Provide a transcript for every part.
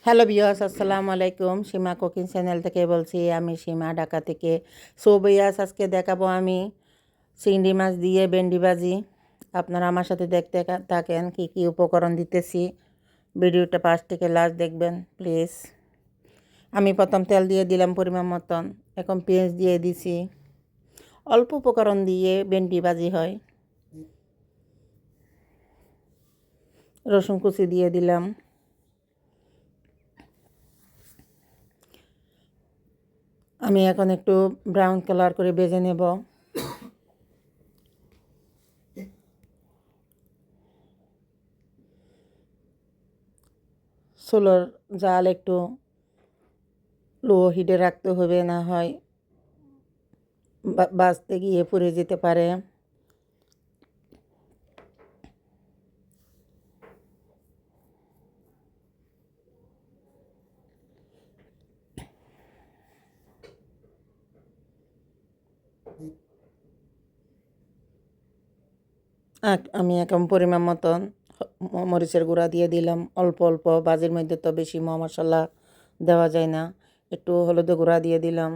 Hello viewers, আসসালামু আলাইকুম। সীমা cooking channel থেকে বলছি। আমি সীমা, ঢাকা থেকে। সো ভিউয়ার্স, আজকে দেখাবো আমি চিংড়ি মাছ দিয়ে ভেন্ডি ভাজি। আপনারা আমার সাথে দেখতে থাকেন কি কি উপকরণ দিতেছি। ভিডিওটা ফার্স্ট থেকে লাস্ট দেখবেন প্লিজ। আমি প্রথম তেল দিয়ে দিলাম পরিমাণ মতন, এখন পেঁয়াজ দিয়ে দিছি। অল্প উপকরণ দিয়ে ভেন্ডি ভাজি হয়। রসুন কুচি দিয়ে দিলাম। আমি এখন একটু ব্রাউন কালার করে ভেজে নেব। চুলোর জাল একটু লো হিটে রাখতে হবে, না হয় বাঁচতে গিয়ে পুড়ে যেতে পারে। আমি এখন পরিমাণ মতন মরিচের গুঁড়া দিয়ে দিলাম, অল্প অল্প। ভাজির মধ্যে তো বেশি মশলা দেওয়া যায় না। একটু হলুদের গুঁড়া দিয়ে দিলাম,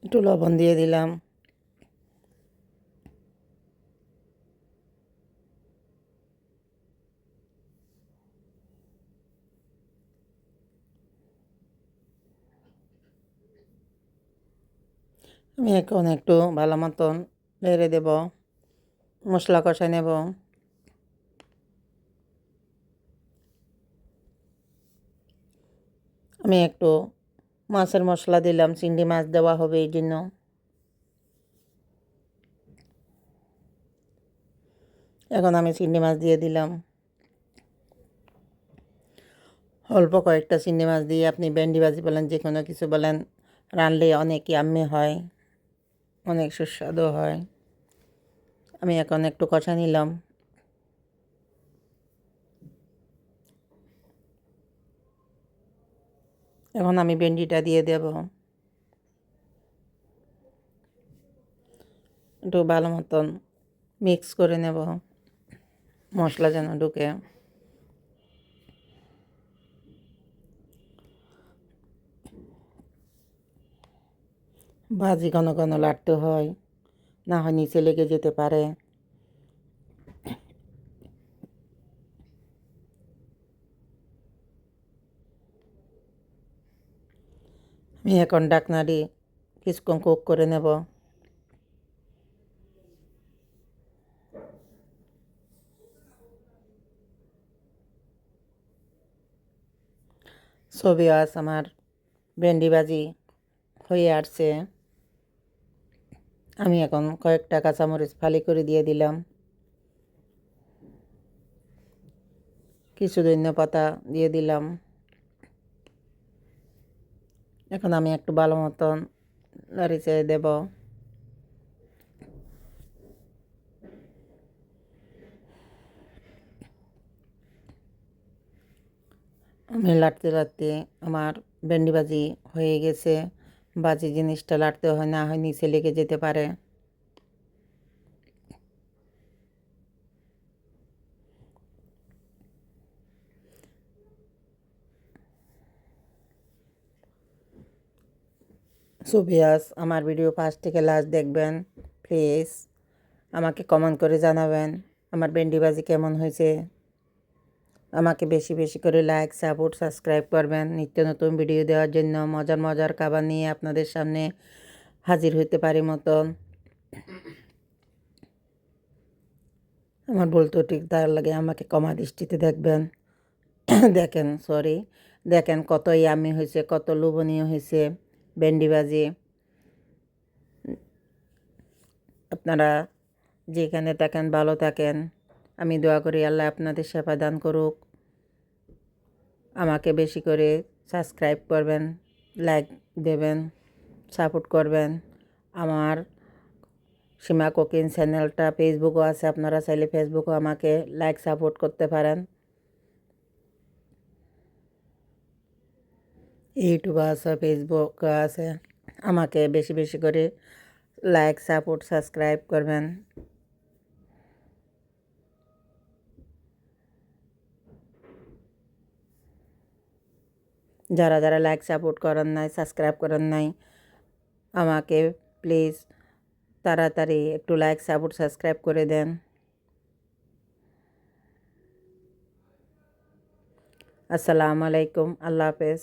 একটু লবণ দিয়ে দিলাম। আমি এখন একটু ভালো মতন নেড়ে দেব, মশলা কষাই নেব। আমি একটু মাছের মশলা দিলাম, চিংড়ি মাছ দেওয়া হবে এই জন্য। এখন আমি চিংড়ি মাছ দিয়ে দিলাম। অল্প কয়েকটা চিংড়ি মাছ দিয়ে আপনি ভেন্ডি ভাজি বলেন, যে কোনো কিছু বলেন, রানলে অনেক ইয়াম্মি হয়, অনেক সুস্বাদু হয়। আমি এখন একটু কষা নিলাম। এখন আমি ভেন্ডিটা দিয়ে দেব, একটু ভালো মতন মিক্স করে নেব, মশলা যেন ঢুকে। ভাজি ঘন ঘন লাড়তে হয়, না হয় নিচে লেগে যেতে পারে। আমি এখন ঢাকনা দিয়ে কিছুক্ষণ কুক করে নেব। ছবি আজ আমার ভেন্ডি ভাজি হয়ে আসছে। আমি এখন কয়েকটা কাঁচামরিচ ফালি করে দিয়ে দিলাম, কিছু ধনিয়া পাতা দিয়ে দিলাম। এখন আমি একটু ভালো মতন নাড়ি চেড়ে দেব। আমি লাড়তে লাড়তে আমার ভেন্ডি ভাজি হয়ে গেছে। ভাজি জিনিসটা লাড়তে হয়, না হয় নিচে লেগে যেতে পারে। সো ভিউয়ার্স, আমার ভিডিও ফার্স্ট থেকে লাস্ট দেখবেন প্লিজ। আমাকে কমেন্ট করে জানাবেন আমার ভেন্ডি ভাজি কেমন হয়েছে। আমাকে বেশি বেশি করে লাইক, সাপোর্ট, সাবস্ক্রাইব করবেন। নিত্য নতুন ভিডিও দেওয়ার জন্য মজার মজার খাবার নিয়ে আপনাদের সামনে হাজির হতে পারি মতন। আমার বলতেও ঠিক তার লাগে, আমাকে ক্ষমা দৃষ্টিতে দেখবেন। দেখেন, সরি, দেখেন কত ইয়ামি হয়েছে, কত লোভনীয় হয়েছে ভেন্ডি ভাজি। আপনারা যেখানে থাকেন ভালো থাকেন। আমি দোয়া করি আল্লাহ আপনাদের সেবা দান করুক। আমাকে বেশি করে সাবস্ক্রাইব করবেন, লাইক দেবেন, সাপোর্ট করবেন। আমার সীমা কুকিং চ্যানেলটা ফেসবুকও আছে, আপনারা চাইলে ফেসবুকও আমাকে লাইক সাপোর্ট করতে পারেন। ইউটিউব আছে, ফেসবুক আছে। আমাকে বেশি বেশি করে লাইক, সাপোর্ট, সাবস্ক্রাইব করবেন। যারা যারা লাইক সাপোর্ট করেন নাই, সাবস্ক্রাইব করেন নাই, আমাকে প্লিজ তাড়াতাড়ি একটু লাইক সাপোর্ট সাবস্ক্রাইব করে দেন। আসসালামু আলাইকুম, আল্লাহ হাফেজ।